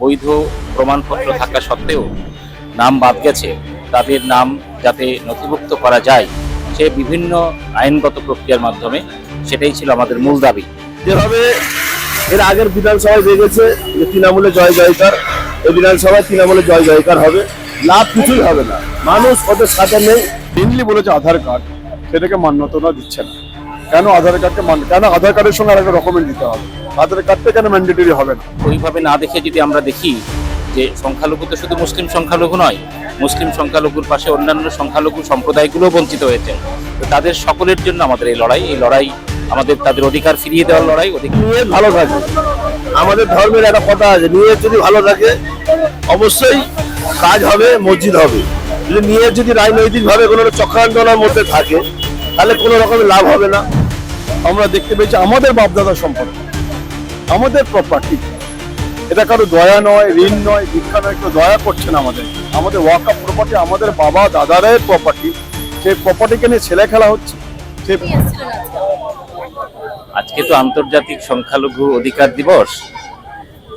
বৈধ প্রমাণপত্র থাকা সত্ত্বেও নাম বাদ গেছে, তাদের নাম যাতে নথিভুক্ত করা যায় সে বিভিন্ন আইনগত প্রক্রিয়ার মাধ্যমে, সেটাই ছিল আমাদের মূল দাবি। যেভাবে এর আগের বিধানসভায় দেখেছে যে তৃণমূলে জয় জয়কার, এই বিধানসভায় তৃণমূলে জয় জয়কার হবে, লাভ কিছুই হবে না, মানুষ ওদের সাথে নেই। মেনলি বলেছে আধার কার্ড, সেটাকে মান্যতা দিচ্ছে না। কেন আধার কার্ডকে কেন আধার কার্ডের সঙ্গে আরেকটা ডকুমেন্ট দিতে হবে? আধার কার্ডটা কেন ম্যান্ডেটরি হবে না? ওইভাবে না দেখে যদি আমরা দেখি যে সংখ্যালঘু তো শুধু মুসলিম সংখ্যালঘু নয়, মুসলিম সংখ্যালঘুর পাশে অন্যান্য সংখ্যালঘু সম্প্রদায়গুলো বঞ্চিত হয়েছে। তো তাদের সকলের জন্য আমাদের এই লড়াই আমাদের তাদের অধিকার ফিরিয়ে দেওয়ার লড়াই। নিয়ে ভালো থাকে, আমাদের ধর্মের একটা কথা আছে, নিয়ে যদি ভালো থাকে অবশ্যই কাজ হবে, মসজিদ হবে। যদি নিয়ে যদি রাজনৈতিক ভাবে কোনো চক্রান্তনার মধ্যে থাকে তাহলে কোনো রকমের লাভ হবে না। আমরা দেখতে পেয়েছি আমাদের বাপদাদার সম্পর্ক, আমাদের প্রপার্টি, এটা কারো দয়া নয়, ঋণ নয়, দীক্ষা নয়, কেউ দয়া করছে না। আমাদের ওয়াকআপ প্রপার্টি, আমাদের বাবা দাদারের প্রপার্টি, সেই প্রপার্টিকে নিয়ে ছেলে খেলা হচ্ছে। আজকে তো আন্তর্জাতিক সংখ্যালঘু অধিকার দিবস।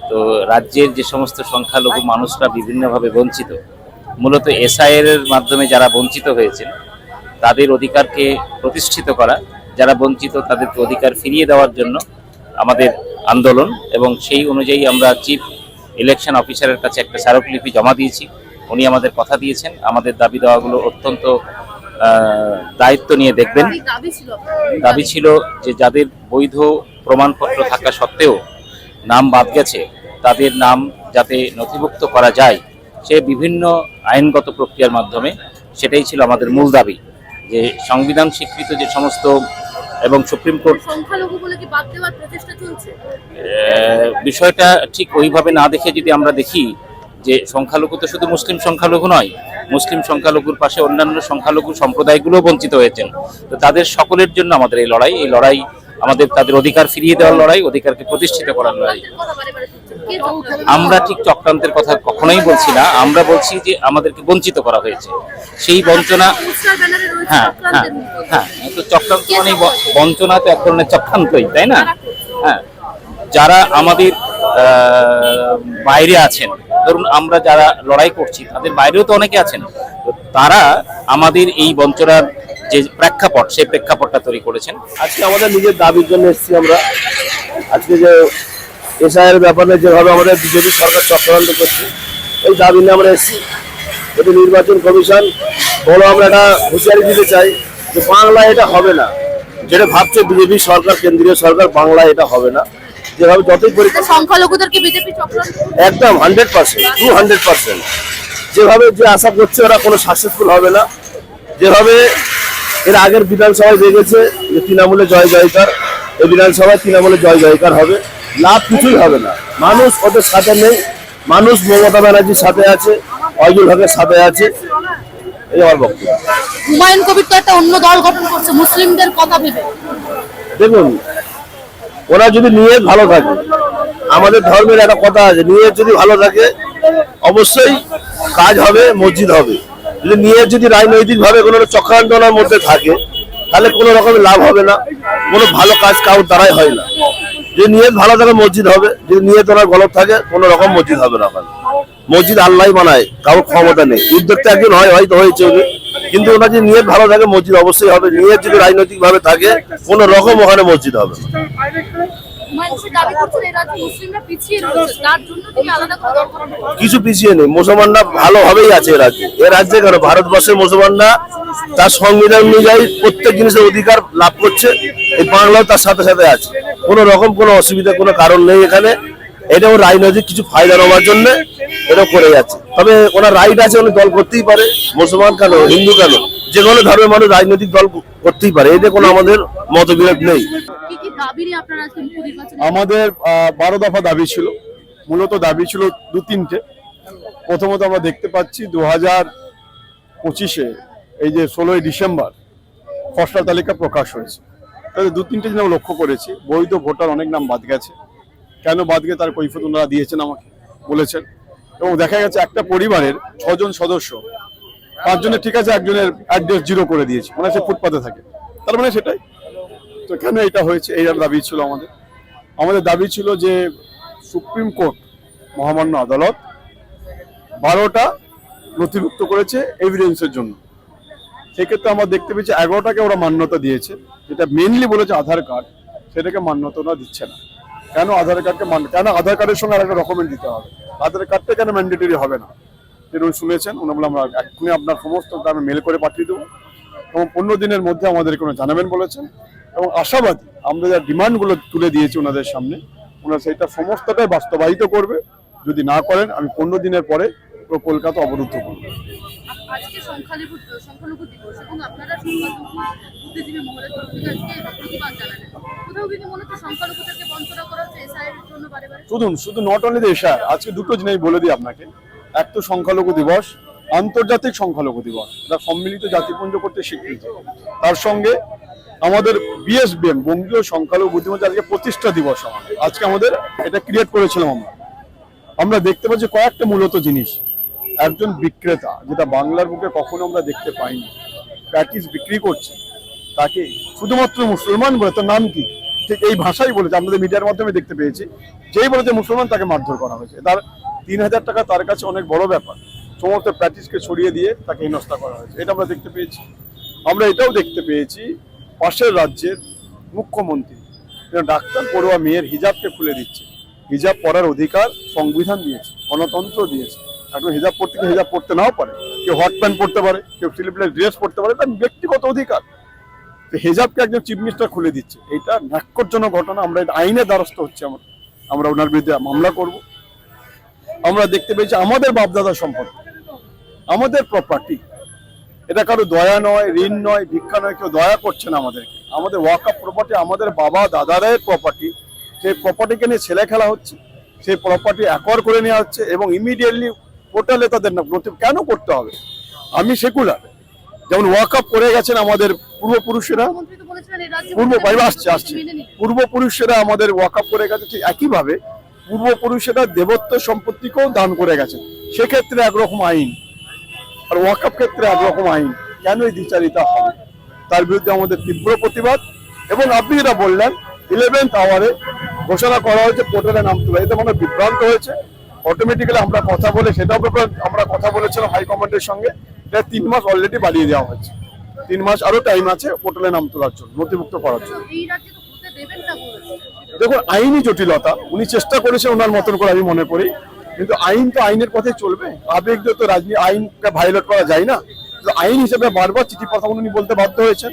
তো রাজ্যের যে সমস্ত সংখ্যালঘু মানুষরা বিভিন্নভাবে বঞ্চিত, মূলত এসআইআর এর মাধ্যমে যারা বঞ্চিত হয়েছেন তাদের অধিকারকে প্রতিষ্ঠিত করা, যারা বঞ্চিত তাদেরকে অধিকার ফিরিয়ে দেওয়ার জন্য আমাদের আন্দোলন। এবং সেই অনুযায়ী আমরা চিফ ইলেকশন অফিসারের কাছে একটা স্মারকলিপি জমা দিয়েছি। উনি আমাদের কথা দিয়েছেন আমাদের দাবি দেওয়াগুলো অত্যন্ত দায়িত্ব নিয়ে দেখবেন। দাবি ছিল যে যাদের বৈধ প্রমাণপত্র থাকা সত্ত্বেও নাম বাদ গেছে, তাদের নাম যাতে নথিভুক্ত করা যায় সে বিভিন্ন আইনগত প্রক্রিয়ার মাধ্যমে, সেটাই ছিল আমাদের মূল দাবি। যে সংবিধান স্বীকৃত যে সমস্ত এবং সুপ্রিম কোর্ট বিষয়টা ঠিক ওইভাবে না দেখে যদি আমরা দেখি যে সংখ্যালঘু তো শুধু মুসলিম সংখ্যালঘু নয়, মুসলিম সংখ্যালঘুর পাশে অন্যান্য সংখ্যালঘু সম্প্রদায়গুলো বঞ্চিত হয়েছেন। তো তাদের সকলের জন্য আমাদের এই লড়াই আমাদের তাদের অধিকার ফিরিয়ে দেওয়ার লড়াই, অধিকারকে প্রতিষ্ঠিত করার লড়াই। আমরা ঠিক চক্রান্তের কথা কখনোই বলছি না, আমরা বলছি যে আমাদেরকে বঞ্চিত করা হয়েছে, সেই বঞ্চনা। হ্যাঁ, তো চক্রান্ত মানে বঞ্চনা তো এক ধরনের চক্রান্তই, তাই না? হ্যাঁ, যারা আমাদের বাইরে আছেন, ধরুন আমরা যারা লড়াই করছি তাদের বাইরেও তো অনেকে আছেন, তো তারা আমাদের এই বঞ্চনার যে প্রেক্ষাপট, সেই প্রেক্ষাপটটা তৈরি করেছেন। আজকে আমাদের নিজের দাবির জন্য এসেছি আমরা। আজকে যে এসআইআর ব্যাপারে যেভাবে আমাদের বিজেপি সরকার চক্রান্ত করছে, এই দাবি নিয়ে আমরা এসেছি। যদি নির্বাচন কমিশন বলো, আমরা একটা হুঁশিয়ারি দিতে চাই যে বাংলায় এটা হবে না। যেটা ভাবছে বিজেপি সরকার, কেন্দ্রীয় সরকার, বাংলায় এটা হবে না। যেভাবে যতই সংখ্যালঘুদেরকে বিজেপি চক্রান্ত একদম 100%, 200%, যেভাবে যে আশা করছে ওরা কোনো সাকসেসফুল হবে না। যেভাবে এর আগের বিধানসভায় দেখেছে যে তৃণমূলে জয় জয়কার, এই বিধানসভায় তৃণমূলে জয় জয়কার হবে, লাভ কিছুই হবে না, মানুষ ওদের সাথে নেই। মানুষ মমতা ব্যানার্জির সাথে আছে, অজয় হকের সাথে আছে, এই আমার বক্তব্য। হুমায়ুন কবির তো একটা অন্য দল গঠন করছে মুসলিমদের কথা ভেবে। দেখুন, ওরা যদি নিয়ে ভালো থাকে, আমাদের ধর্মের একটা কথা আছে, নিয়ে যদি ভালো থাকে অবশ্যই কাজ হবে, মসজিদ হবে। যদি নিয়ে যদি রাজনৈতিক ভাবে কোনো চক্রান্তনার মধ্যে থাকে তাহলে কোনো রকমের লাভ হবে না, কোনো ভালো কাজ কারোর দ্বারাই হয় না। যদি নিয়ত ভালো থাকে মসজিদ হবে, যদি নিয়ত ওনার গলত থাকে কোনো রকম মসজিদ হবে না। মসজিদ আল্লাহ বানায়, কারোর ক্ষমতা নেই। উদ্যোক্তা একজন হয়তো হয়েছে উনি, কিন্তু ওনার যদি নিয়ত ভালো থাকে মসজিদ অবশ্যই হবে। নিয়ত যদি রাজনৈতিক ভাবে থাকে কোনো রকম ওখানে মসজিদ হবে না। কিছু পিছিয়ে নেই, মুসলমানরা ভালোভাবেই আছে এ রাজ্যে। এ রাজ্যে কেন, ভারতবর্ষের মুসলমানরা তার সংবিধান অনুযায়ী প্রত্যেক জিনিসের অধিকার লাভ করছে। এই বাংলাও তার সাথে সাথে আছে, কোনো রকম কোনো অসুবিধা কোনো কারণ নেই এখানে। এটাও রাজনৈতিক কিছু ফায়দা নেওয়ার জন্য এটাও করে যাচ্ছে। তবে ওনার রাইট আছে, উনি দল করতেই পারে, মুসলমান কেন, হিন্দু কেন, যে কোনো ধর্মের মানুষ রাজনৈতিক দল করতেই পারে, এতে কোনো আমাদের মতবিরোধ নেই। আমাদের 12 দফা দাবি ছিল, মূলত দাবি ছিল 2-3টে। প্রথমত আমরা দেখতে পাচ্ছি 2025-এ এই যে 16ই ডিসেম্বর খসড়া তালিকা প্রকাশ হয়েছে, তাদের 2-3টে জিনিস আমরা লক্ষ্য করেছি। বৈধ ভোটার অনেক নাম বাদ গেছে, কেন বাদ গেছে তার কৈফিয়ত ওনারা দিয়েছেন, আমাকে বলেছেন। এবং দেখা গেছে একটা পরিবারের 6 জন সদস্য, 5 জনের ঠিক আছে, একজনের অ্যাড্রেস 0 করে দিয়েছে, মানে সে ফুটপাতে থাকে, তার মানে সেটাই তো কেন এটা হয়েছে, এই দাবি ছিল আমাদের। দাবি ছিল যে সুপ্রিম কোর্ট মহামান্য আদালত 12টা নথিভুক্ত করেছে এভিডেন্সের জন্য। সেক্ষেত্রে আমরা দেখতে পেয়েছি 11টাকে ওরা মান্যতা দিয়েছে, যেটা মেনলি বলেছে আধার কার্ড, সেটাকে মান্যতা ওরা দিচ্ছে না। কেন আধার কার্ডকে কেন আধার কার্ডের সঙ্গে আরেকটা ডকুমেন্ট দিতে হবে? আধার কার্ডটা কেন ম্যান্ডেটরি হবে না? যেটা উনি শুনেছেন, উনি বলে আমরা এক্ষুনি আপনার সমস্ত গ্রামে মেল করে পাঠিয়ে দেবো এবং 15 দিনের মধ্যে আমাদের কোনো জানাবেন বলেছেন। এবং আশাবাদী আমরা যা ডিমান্ডগুলো তুলে দিয়েছি ওনাদের সামনে, ওনারা সেটা সমস্তটাই বাস্তবায়িত করবে। যদি না করেন আমি 15 দিনের পরে পুরো কলকাতা অবরুদ্ধ করব। আজকে সংখ্যালঘু দিবস এবং আপনারা সংখ্যালঘু বুদ্ধিজীবী মহলের তরফ থেকে আজকে প্রতিবাদ জানালেন। কোথাও কিন্তু মনে হচ্ছে সংখ্যালঘুদেরকে বঞ্চনা করা হচ্ছে এসআইয়ের জন্য বারে বারে। শুধু নট অনলি দেশার, আজকে দুটো জিনিস বলে দিই আপনাকে। এক তো সংখ্যালঘু দিবস, আন্তর্জাতিক সংখ্যালঘু দিবস, এটা সম্মিলিত জাতিপুঞ্জ করতে স্বীকৃতি। তার সঙ্গে আমাদের বিএসবিএম বঙ্গীয় সংখ্যালঘু বুদ্ধিমত্তা আজকে প্রতিষ্ঠা দিবস। আজকে আমাদের এটা ক্রিয়েট করেছিলাম আমরা দেখতে পাচ্ছি কয়েকটা মূলত জিনিস। একজন বিক্রেতা, যেটা বাংলার বুকে কখনো আমরা দেখতে পাইনি, প্যাটিস বিক্রি করছে, তাকে শুধুমাত্র মুসলমান বলে, তার নাম কি, ঠিক এই ভাষাই বলেছে, আমাদের মিডিয়ার মাধ্যমে দেখতে পেয়েছি, যেই বলেছে মুসলমান তাকে মারধর করা হয়েছে। তার 3000 টাকা তার কাছে অনেক বড় ব্যাপার, সমস্ত প্যাটিসকে ছড়িয়ে দিয়ে তাকে হেনস্থা করা হয়েছে, এটা আমরা দেখতে পেয়েছি। আমরা এটাও দেখতে পেয়েছি পাশের রাজ্যের মুখ্যমন্ত্রী ডাক্তার পড়ুয়া মেয়ের হিজাবকে খুলে দিচ্ছে। হিজাব পরার অধিকার সংবিধান দিয়েছে, গণতন্ত্র দিয়েছে। এখন হিজাব পড়তে কি হিজাব পড়তে নাও পারে, কেউ হট প্যান্ট পড়তে পারে, কেউ স্লিভলেস ড্রেস পড়তে পারে, তার ব্যক্তিগত অধিকার। তো হিজাবকে একজন চিফ মিনিস্টার খুলে দিচ্ছে, এটা ন্যাক্করজনক ঘটনা। আমরা এটা আইনের দ্বারস্থ হচ্ছে, আমরা ওনার বিরুদ্ধে মামলা করব। আমরা দেখতে পেয়েছি আমাদের বাপদাদার সম্পদ, আমাদের প্রপার্টি, এটা কারো দয়া নয়, ঋণ নয়, ভিক্ষা নয়, কেউ দয়া করছে না আমাদেরকে। আমাদের ওয়াকআপ প্রপার্টি, আমাদের বাবা দাদারের প্রপার্টি, সেই প্রপার্টিকে নিয়ে ছেলে খেলা হচ্ছে, সেই প্রপার্টি অ্যাকোয়ার করে নেওয়া হচ্ছে এবং ইমিডিয়েটলি পোর্টালে তাদের নথি কেন করতে হবে? আমি সেকুলার, যেমন ওয়াকআপ করে গেছেন আমাদের পূর্বপুরুষেরা, পূর্বপুরুষেরা আমাদের ওয়াকআপ করে গেছে, ঠিক একইভাবে পূর্বপুরুষেরা দেবত্ব সম্পত্তিকেও দান করে গেছেন। সেক্ষেত্রে একরকম আইন, আর ওয়াকআপ ক্ষেত্রে একরকম আইন, কেন এই দ্বিচারিতা হবে? তার বিরুদ্ধে আমাদের তীব্র প্রতিবাদ। এবং আপনি যেটা বললেন 11th আওয়ারে ঘোষণা করা হয়েছে পোর্টালে নাম তোলা, এতে মনে বিভ্রান্ত হয়েছে। অটোমেটিক্যালি আমরা কথা বলে, সেটাও আমরা কথা বলেছিলাম হাইকমান্ডের সঙ্গে, এটা 3 মাস অলরেডি বাড়িয়ে দেওয়া হয়েছে। 3 মাস আরো টাইম আছে পোর্টালে নাম তোলার জন্য, নথিভুক্ত করার জন্য। দেখুন আইনি জটিলতা, উনি চেষ্টা করেছেন ওনার মতন করে, আমি মনে করি, কিন্তু আইন তো আইনের পথে চলবে। আবেগযুক্ত রাজনীতি, আইনকে ভায়োলেট করা যায় না। আইন হিসেবে বারবার চিঠি পাঠানো উনি বলতে বাধ্য হয়েছেন।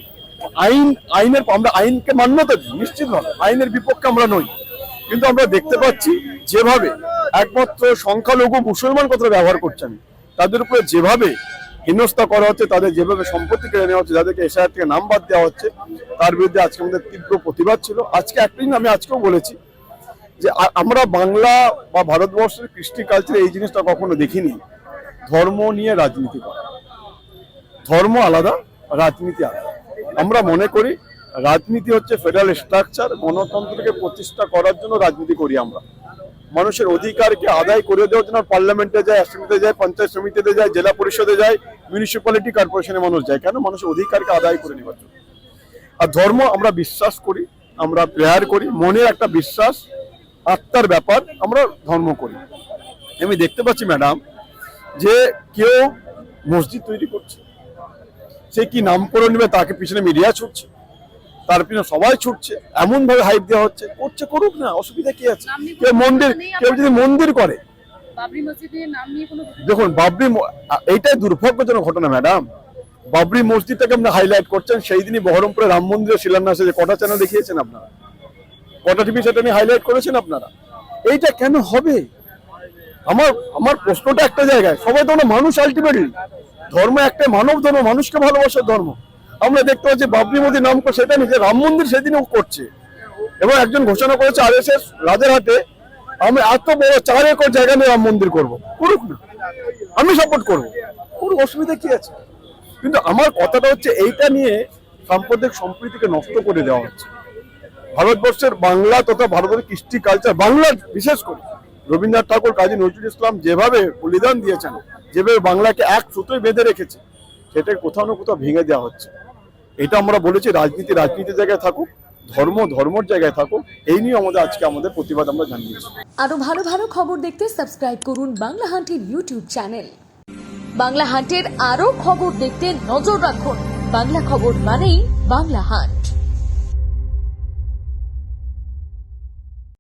আমরা আইনকে মান্যতা দিই, নিশ্চিতভাবে আইনের বিপক্ষে আমরা নই, কিন্তু আমরা দেখতে পাচ্ছি যেভাবে একমাত্র সংখ্যালঘু মুসলমান কথা ব্যবহার করছেন, তাদের উপরে যেভাবে হেনস্থা করা হচ্ছে, তাদের যেভাবে সম্পত্তি কেড়ে নেওয়া হচ্ছে, যাদেরকে এসআইআর থেকে নাম বাদ দেওয়া হচ্ছে, তার বিরুদ্ধে আজকে আমাদের তীব্র প্রতিবাদ ছিল। আজকে একটা দিন আমি আজকেও বলেছি যে আমরা বাংলা বা ভারতবর্ষের কৃষ্টি কালচারে এই জিনিসটা কখনো দেখিনি, ধর্ম নিয়ে রাজনীতি করা। ধর্ম আলাদা, রাজনীতি আলাদা। আমরা মনে করি রাজনীতি হচ্ছে ফেডারেল স্ট্রাকচার, গণতন্ত্রকে প্রতিষ্ঠা করার জন্য রাজনীতি করি আমরা। মানুষের অধিকারকে আদায় করে দেওয়ার জন্য পার্লামেন্টে যায়, অ্যাসেম্বলিতে যায়, পঞ্চায়েত সমিতিতে যায়, জেলা পরিষদে যায়, মিউনিসিপ্যালিটি কর্পোরেশনে মানুষ যায়, কেন? মানুষের অধিকারকে আদায় করে নেওয়ার জন্য। আর ধর্ম আমরা বিশ্বাস করি, আমরা প্রেয়ার করি, মনের একটা বিশ্বাস, আত্মার ব্যাপার, আমরা ধর্ম করি। আমি দেখতে পাচ্ছি ম্যাডাম যে কেউ মসজিদ তৈরি করছে, সে কি নামকরণ নেবে, তাকে পিছনে মিডিয়া ছুটছে, তার পিছনে সবাই ছুটছে, এমন ভাবে হাইপ দেওয়া হচ্ছে, করছে করুক না, অসুবিধা কি আছে? কেউ যদি মন্দির করে, দেখুন এইটাই দুর্ভাগ্যজনক ঘটনা ম্যাডাম। বাবরি মসজিদটাকে আপনি হাইলাইট করছেন, সেই দিনই বহরমপুরে রাম মন্দিরের শিলান্যাসে যে কটা চ্যানেল দেখিয়েছেন আপনারা, কটা টিভি সেটা নিয়ে হাইলাইট করেছেন আপনারা। এইটা কেন হবে? আমার প্রশ্নটা একটা জায়গায়, সবাই তো মানুষ, আলটিমেটলি ধর্ম একটা, মানব ধর্ম, মানুষকে ভালোবাসার ধর্ম। আমরা দেখতে পাচ্ছি বাবরি মসজিদ নাম করে সেটা নিজে রাম মন্দির সেদিনও করছে, এবং একজন ঘোষণা করেছে আরএসএস রাজারহাটে, আমি এত বড় 4 একর জায়গা নিয়ে রাম মন্দির করবো, করুক না, আমি সাপোর্ট করবো, কোনো অসুবিধা কি আছে? কিন্তু আমার কথাটা হচ্ছে এইটা নিয়ে সাম্প্রদায়িক সম্প্রীতিকে নষ্ট করে দেওয়া হচ্ছে। ভারতবর্ষের বাংলা তথা ভারতের কৃষ্টি কালচার, বাংলা বিশেষ করে রবীন্দ্রনাথ ঠাকুর, কাজী নজরুল ইসলাম যেভাবে বলিদান দিয়েছেন, যেভাবে বাংলাকে এক সুতোয় বেঁধে রেখেছে, সেটাকে কোথাও না কোথাও ভেঙে দেওয়া হচ্ছে। এটা আমরা বলেছি রাজনীতির জায়গায় থাকুক, ধর্ম ধর্মর জায়গায় থাকুক, এই নিয়ে আমাদের প্রতিবাদ আমরা জানিয়েছি। আরো ভালো ভালো খবর দেখতে সাবস্ক্রাইব করুন বাংলা হান্টের ইউটিউব চ্যানেল। বাংলা হান্টের আরো খবর দেখতে নজর রাখুন। বাংলা খবর মানেই বাংলা হান্ট।